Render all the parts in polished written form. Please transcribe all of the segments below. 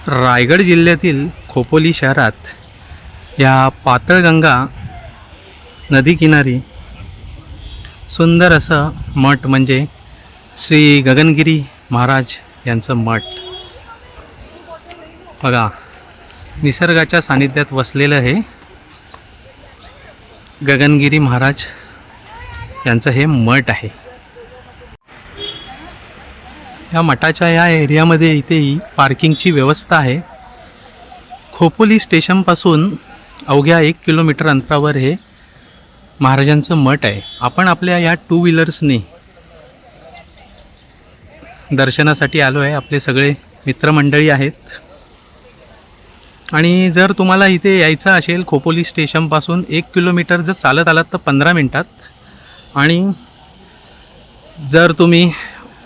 रायगड जिल्ह्यातील खोपोली शहरात या पाताळगंगा नदीकिनारी सुंदर असं मठ म्हणजे श्री गगनगिरी महाराज यांचं मठ बघा. निसर्गाच्या सानिध्यात वसलेलं हे गगनगिरी महाराज यांचं हे मठ आहे. या मठाच्या या एरियामध्ये इथेही पार्किंगची व्यवस्था आहे. खोपोली स्टेशनपासून अवघ्या 1 किलोमीटर अंतरावर हे महाराजांचं मठ आहे. आपण आपल्या या 2 व्हीलर्सने दर्शनासाठी आलो आहे. आपले सगळे मित्रमंडळी आहेत आणि जर तुम्हाला इथे यायचं असेल खोपोली स्टेशनपासून 1 किलोमीटर जर चालत आलात तर 15 मिनटात, आणि जर तुम्ही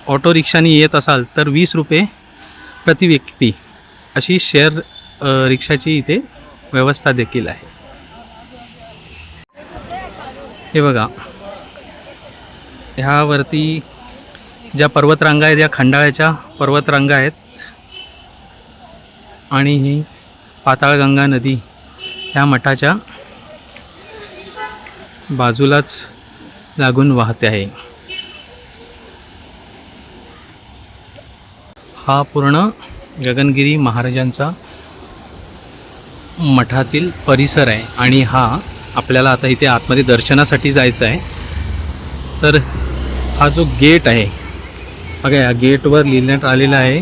ऑटो रिक्षाने येत असाल तर 20 रुपये प्रति व्यक्ती अशी शेअर रिक्षाची इथे व्यवस्था देखील आहे. हे बघा, ह्यावरती ज्या पर्वतरांगा आहेत या खंडाळ्याच्या पर्वतरांगा आहेत आणि ही पाताळगंगा नदी ह्या मठाच्या बाजूलाच लागून वाहते आहे. हा पूर्ण गगनगिरी महाराजांचा मठातील परिसर आहे आणि हा आपल्याला आता इथे आतमध्ये दर्शनासाठी जायचं आहे. तर हा जो गेट आहे बघा, या गेटवर लिहिण्यात आलेलं आहे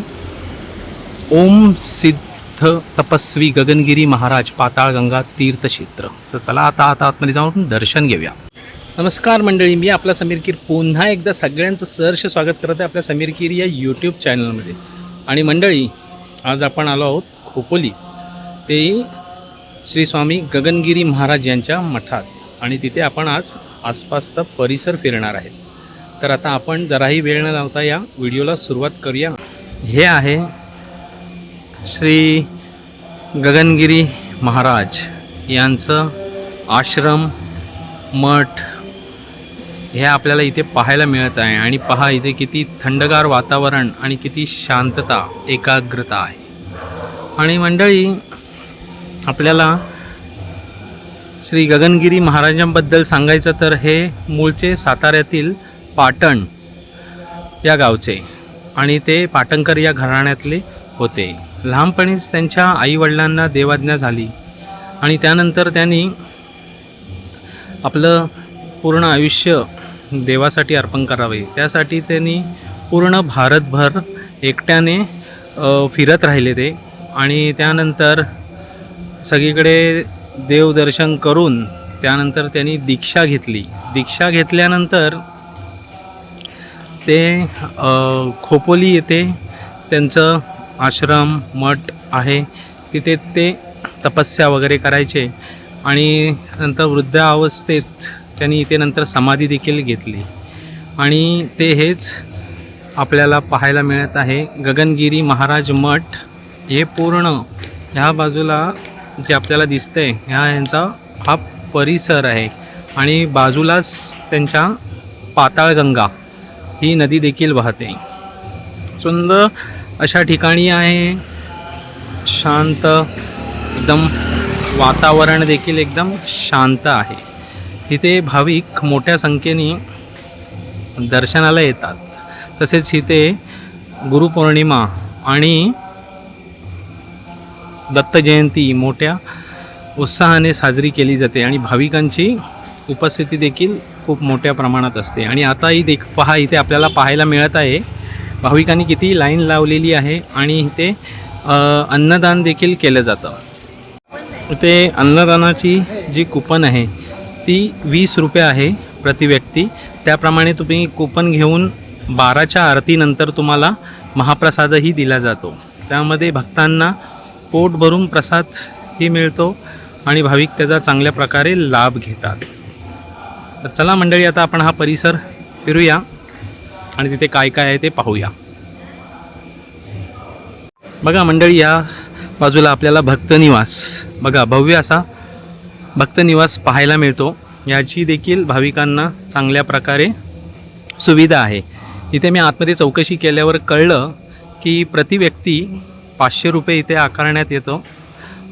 ओम सिद्ध तपस्वी गगनगिरी महाराज पाताळगंगा तीर्थक्षेत्र. तर चला आता आतमध्ये जाऊन दर्शन घेऊया. नमस्कार मंडळी, मी आपला समीर कीर पुन्हा एकदा सगळ्यांचं सहर्ष स्वागत करत आहे आपल्या समीर कीर या यूट्यूब चॅनलमध्ये. आणि मंडळी, आज आपण आलो आहोत खोपोली, ते श्री स्वामी गगनगिरी महाराज यांच्या मठात, आणि तिथे आपण आज आसपासचा परिसर फिरणार आहे. तर आता आपण जराही वेळ न लावता या व्हिडिओला सुरुवात करूया. हे आहे श्री गगनगिरी महाराज यांचं आश्रम मठ हे आपल्याला इथे पाहायला मिळत आहे. आणि पहा इथे किती थंडगार वातावरण आणि किती शांतता एकाग्रता आहे. आणि मंडळी, आपल्याला श्री गगनगिरी महाराजांबद्दल सांगायचं तर हे मूळचे साताऱ्यातील पाटण या गावचे आणि ते पाटणकर या घराण्यातले होते. लहानपणीच त्यांच्या आईवडिलांना देवाज्ञा झाली आणि त्यानंतर त्यांनी आपलं पूर्ण आयुष्य देवासाठी अर्पण करावे, त्यासाठी त्यांनी पूर्ण भारतभर एकट्याने फिरत राहिले ते. आणि त्यानंतर सगळीकडे देवदर्शन करून त्यानंतर त्यांनी दीक्षा घेतली. दीक्षा घेतल्यानंतर ते खोपोली येथे त्यांचं आश्रम मठ आहे, तिथे ते तपस्या वगैरे करायचे. आणि नंतर वृद्धावस्थेत त्यांनी इथे नंतर समाधी देखील घेतली. आणि ते हेच आपल्याला पाहायला मिळत आहे. गगनगिरी महाराज मठ हे पूर्ण ह्या बाजूला जे आपल्याला दिसतंय यांचा हा परिसर आहे. आणि बाजूलाच त्यांच्या पाताळगंगा ही नदी देखील वाहते. सुंदर अशा ठिकाणी आहे, शांत एकदम वातावरण देखील एकदम शांत आहे. इथे भाविक मोठ्या संख्येने दर्शनाला येतात. तसेच इथे गुरुपौर्णिमा आणि दत्त जयंती मोठ्या उत्साहाने साजरी केली जाते आणि भाविकांची उपस्थिती देखील खूप मोठ्या प्रमाणात असते. आणि आताही पहा, इथे आपल्याला पाहायला मिळत आहे भाविकांनी किती लाईन लावलेली आहे. आणि इथे अन्नदान देखील केलं जातं. इथे अन्नदानाची जी कुपन आहे ती 20 रुपये आहे प्रति व्यक्ती. त्याप्रमाणे तुम्ही कुपन घेऊन 12च्या आरतीनंतर तुम्हाला महाप्रसादही दिला जातो. त्यामध्ये भक्तांना पोट भरून प्रसादही मिळतो आणि भाविक त्याचा चांगल्या प्रकारे लाभ घेतात. तर चला मंडळी, आता आपण हा परिसर फिरूया आणि तिथे काय काय आहे ते पाहूया. बघा मंडळी, या बाजूला आपल्याला भक्तनिवास बघा, भव्य असा भक्तनिवास पाहायला मिळतो. याची देखील भाविकांना चांगल्या प्रकारे सुविधा आहे. इथे मी आतमध्ये चौकशी केल्यावर कळलं की प्रति व्यक्ती 500 रुपये इथे आकारण्यात येतो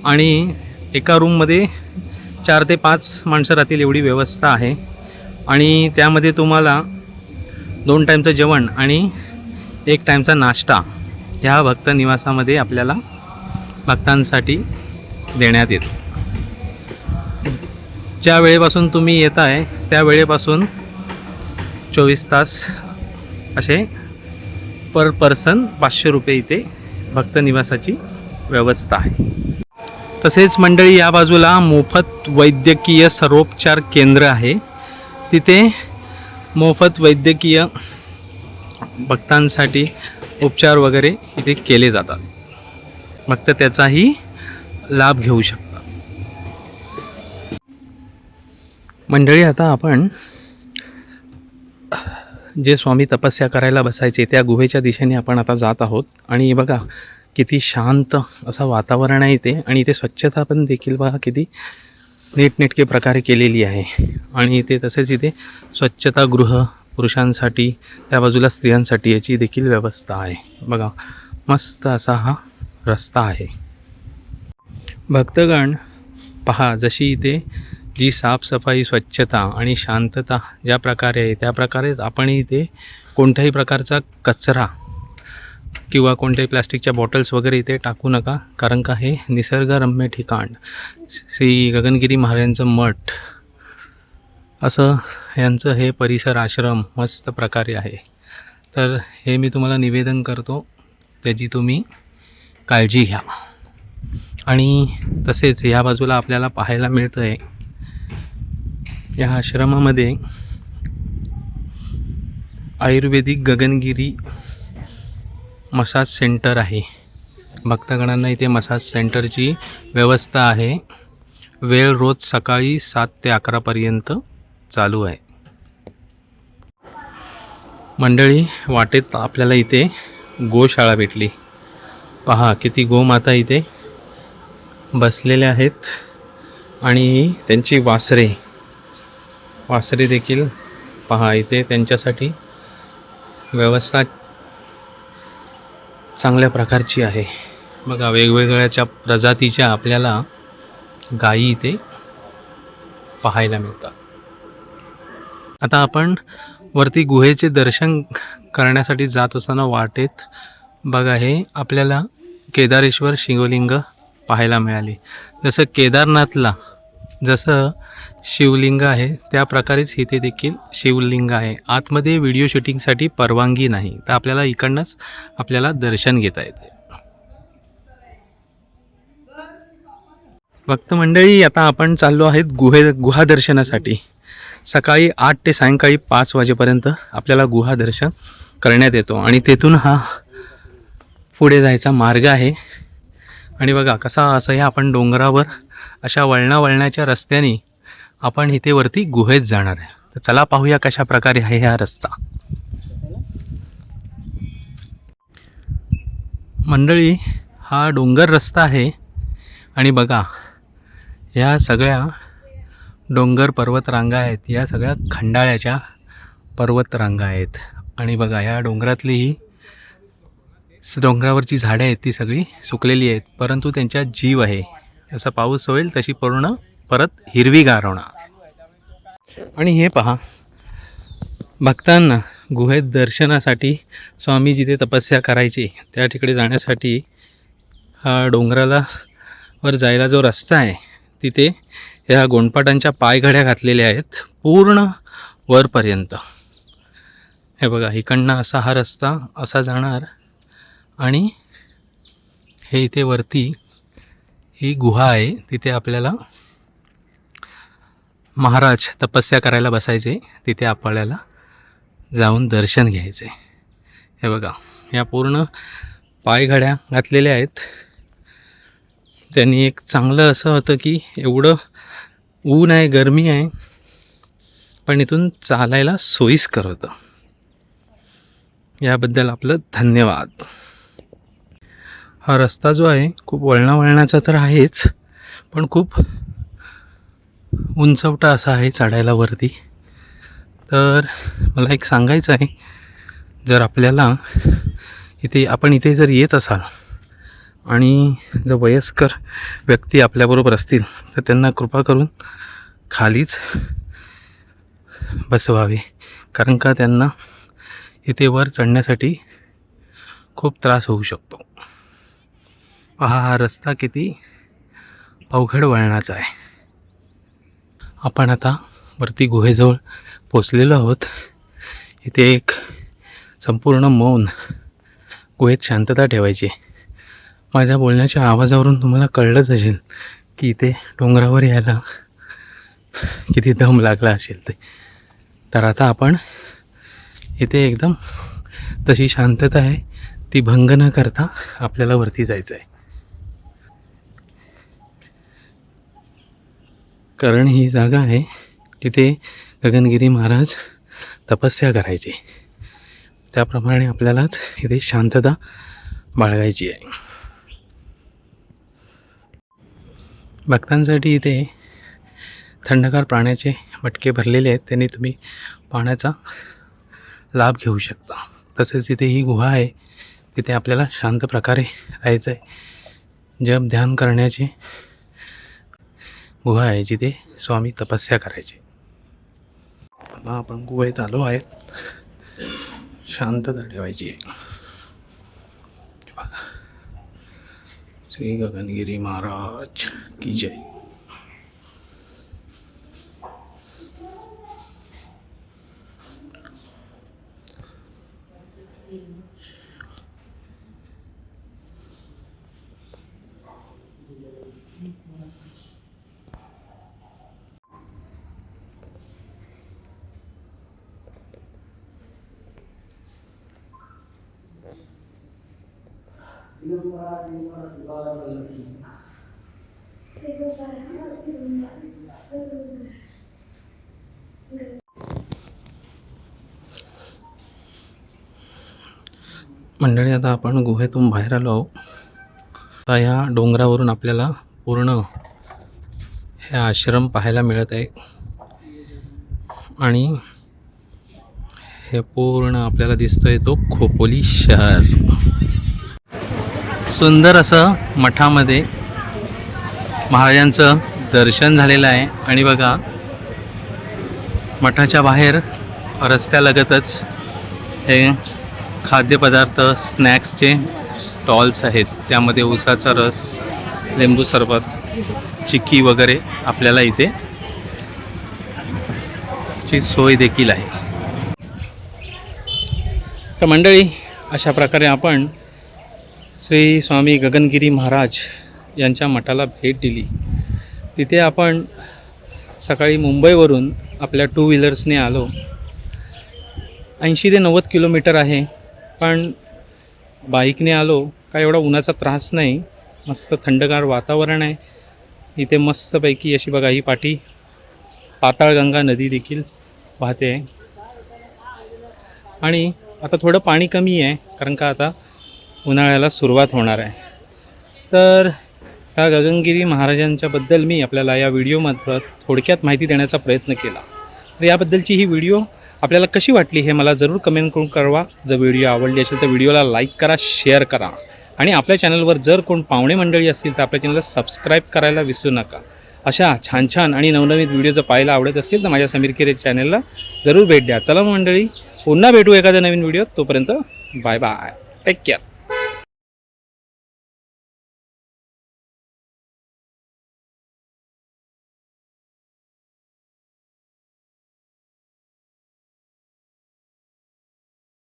आणि एका रूममध्ये 4 ते 5 माणसं राहतील एवढी व्यवस्था आहे. आणि त्यामध्ये तुम्हाला 2 टाईमचं जेवण आणि 1 टाईमचा नाश्ता ह्या भक्त निवासामध्ये आपल्याला भक्तांसाठी देण्यात येतो. ज्या वेळेपासून तुम्ही येत आहे त्या वेळेपासून 24 तास असे पर पर्सन 500 रुपये इथे भक्त निवासाची व्यवस्था आहे. तसेच मंडळी या बाजूला मोफत वैद्यकीय सर्वोपचार केंद्र आहे. तिथे मोफत वैद्यकीय भक्तांसाठी उपचार वगैरे इथे केले जातात. भक्त त्याचाही लाभ घेऊ शकतात. मंडळी आता आपण जे स्वामी तपस्या करायला बसायचे त्या गुहेच्या दिशेने आपण आता जात आहोत. आणि बघा किती शांत असं वातावरण आहे इथे. आणि इथे स्वच्छता पण देखील बघा किती नीटनेटके प्रकारे केलेली आहे. आणि इथे तसेच इथे स्वच्छतागृह पुरुषांसाठी, त्या बाजूला स्त्रियांसाठी याची देखील व्यवस्था आहे. बघा मस्त असा हा रस्ता आहे. भक्तगण पहा, जशी इथे जी साफसफाई, स्वच्छता आणि शांतता ज्या प्रकारे आहे त्या प्रकारेच आपण इथे कोणत्याही प्रकारचा कचरा किंवा कोणत्याही प्लास्टिकच्या बॉटल्स वगैरे इथे टाकू नका. कारण का हे निसर्गरम्य ठिकाण, श्री गगनगिरी महाराजांचं मठ असं यांचं हे परिसर आश्रम मस्त प्रकारे आहे. तर हे मी तुम्हाला निवेदन करतो, त्याची तुम्ही काळजी घ्या. आणि तसेच या बाजूला आपल्याला पाहायला मिळतं आहे या आश्रमामध्ये आयुर्वेदिक गगनगिरी मसाज सेंटर आहे. भक्तगणांना इथे मसाज सेंटरची व्यवस्था आहे. वेळ रोज सकाळी 7 ते 11 पर्यंत चालू आहे. मंडळी वाटेत आपल्याला इथे गोशाळा भेटली. पहा किती गोमाता इथे बसलेल्या आहेत आणि त्यांची वासरे देखील पहा इथे त्यांच्यासाठी व्यवस्था चांगल्या प्रकारची आहे. बघा वेगवेगळ्या प्रजातीच्या आपल्याला गायी इथे पाहायला मिळतात. आता आपण वरती गुहेचे दर्शन करण्यासाठी जात असताना वाटेत बघा हे आपल्याला केदारेश्वर शिवलिंग पाहायला मिळाले. जसं केदारनाथला जसं शिवलिंग आहे त्या प्रकारेच इथे देखील शिवलिंग आहे. आतमध्ये व्हिडिओ शूटिंगसाठी परवानगी नाही, तर आपल्याला इकडनंच आपल्याला दर्शन घेता येते. भक्त मंडळी आता आपण चाललो आहेत गुहा दर्शनासाठी. सकाळी 8 ते सायंकाळी 5 वाजेपर्यंत आपल्याला गुहा दर्शन करण्यात येतो आणि तेथून हा पुढे जायचा मार्ग आहे. आणि बघा कसा असं हे आपण डोंगरावर अशा वळणाच्या रस्त्याने आपण इथे वरती गुहेत जाणार आहे. तर चला पाहूया कशा प्रकारे आहे हा रस्ता. मंडळी हा डोंगर रस्ता आहे आणि बघा या सगळ्या डोंगर पर्वतरांगा आहेत, या सगळ्या खंडाळ्याच्या पर्वतरांगा आहेत. आणि बघा या डोंगरातली डोंगरावरची झाडे आहेत ती सगळी सुकलेली आहेत, परंतु त्यांच्यात जीव आहे. जसा पाऊस होईल तशी पूर्ण परत हिरवीगार होणार. आणि हे पहा भक्तांना गुहेत दर्शनासाठी स्वामी जिथे तपस्या करायची त्या ठिकाणी जाण्यासाठी हा डोंगराला वर जायला जो रस्ता आहे तिथे ह्या गोंडपाटांच्या पायघड्या घातलेल्या आहेत पूर्ण वरपर्यंत. हे बघा इकडनं असा हा रस्ता असा जाणार आणि हे इथे वरती ही गुहा आहे, तिथे आपल्याला महाराज तपस्या करायला बसायचे, तिथे आपल्याला जाऊन दर्शन घ्यायचे. हे बघा या पूर्ण पायघड्या घातलेल्या आहेत. त्यांनी एक चांगलं असं होतं की एवढं ऊन आहे, गरमी आहे, पण इथून चालायला सोयीस्कर होतं. याबद्दल आपलं धन्यवाद. हा रस्ता जो आहे खूप वळणाचा तर आहेच, पण खूप उंचवटा असा आहे चढायला वरती. तर मला एक सांगायचं आहे, जर आपल्याला आपण इथे जर येत असाल आणि जर वयस्कर व्यक्ती आपल्याबरोबर असतील तर त्यांना कृपा करून खालीच बसवावे, कारण का त्यांना इथे वर चढण्यासाठी खूप त्रास होऊ शकतो. पहा हा रस्ता किती अवघड वळणाचा आहे. आपण आता वरती गुहेजवळ पोचलेलो आहोत. इथे एक संपूर्ण मौन, गुहेत शांतता ठेवायची. माझ्या बोलण्याच्या आवाजावरून तुम्हाला कळलंच असेल की इथे डोंगरावर यायला किती दम लागला असेल ते. तर आता आपण इथे एकदम तशी शांतता आहे ती भंग न करता आपल्याला वरती जायचं आहे. कारण ही जागा आहे जिथे गगनगिरी महाराज तपस्या करायचे. त्याप्रमाणे आपल्यालाच इथे शांतता बाळगायची आहे. भक्तांसाठी इथे थंडगार पाण्याचे मटके भरलेले आहेत, त्यांनी तुम्ही पाण्याचा लाभ घेऊ शकता. तसेच इथे ही गुहा आहे, तिथे आपल्याला शांत प्रकारे राहायचं आहे. जप ध्यान करण्याची गुहा आहे जिथे स्वामी तपस्या करायचे. आता आपण गुहेत आलो आहेत, शांतता ठेवायची आहे. बघा, श्री गगनगिरी महाराज की जय. मंडळी, आता आपण गुहेतून बाहेर आलो आहोत. आता या डोंगरावरून आपल्याला पूर्ण हे आश्रम पाहायला मिळत आहे आणि हे पूर्ण आपल्याला दिसतोय तो खोपोली शहर. सुंदर असं मठामध्ये महाराजांचं दर्शन झालेलं आहे. आणि बघा, मठाच्या बाहेर रस्त्यालगतच हे खाद्यपदार्थ स्नॅक्सचे स्टॉल्स आहेत. त्यामध्ये ऊसाचा रस, लिंबू सरबत, चिक्की वगैरे आपल्याला इथे ची सोय देखील आहे. तर मंडळी, अशा प्रकारे आपण श्री स्वामी गगनगिरी महाराज यांच्या मठाला भेट दिली. तिथे आपण सकाळी मुंबईवरून आपल्या 2 व्हीलर्सने आलो. 80 ते 90 किलोमीटर आहे, पण बाईकने आलो काय एवढा उन्हाचा त्रास नाही. मस्त थंडगार वातावरण आहे इथे. मस्तपैकी अशी बघा, ही पाठी पाताळगंगा नदी देखील वाहते आहे. आणि आता थोडं पाणी कमी आहे, कारण का आता उन्हाळ्याला सुरुवात होणार आहे. तर ह्या गगनगिरी महाराजांच्याबद्दल मी आपल्याला या व्हिडिओमध्ये थोडक्यात माहिती देण्याचा प्रयत्न केला. तर याबद्दलची ही व्हिडिओ आपल्याला कशी वाटली हे मला जरूर कमेंट करून कळवा. जर व्हिडिओ आवडली असेल तर व्हिडिओला लाईक करा, शेअर करा. आणि आपल्या चॅनलवर जर कोण पाहुणे मंडळी असतील तर आपल्या चॅनलला सबस्क्राईब करायला विसरू नका. अशा छान छान आणि नवनवीन व्हिडिओ जर पाहायला आवडत असतील तर माझ्या समीर केरे चॅनलला जरूर भेट द्या. चला मंडळी, पुन्हा भेटू एखाद्या नवीन व्हिडिओत. तोपर्यंत बाय बाय, टेक केअर.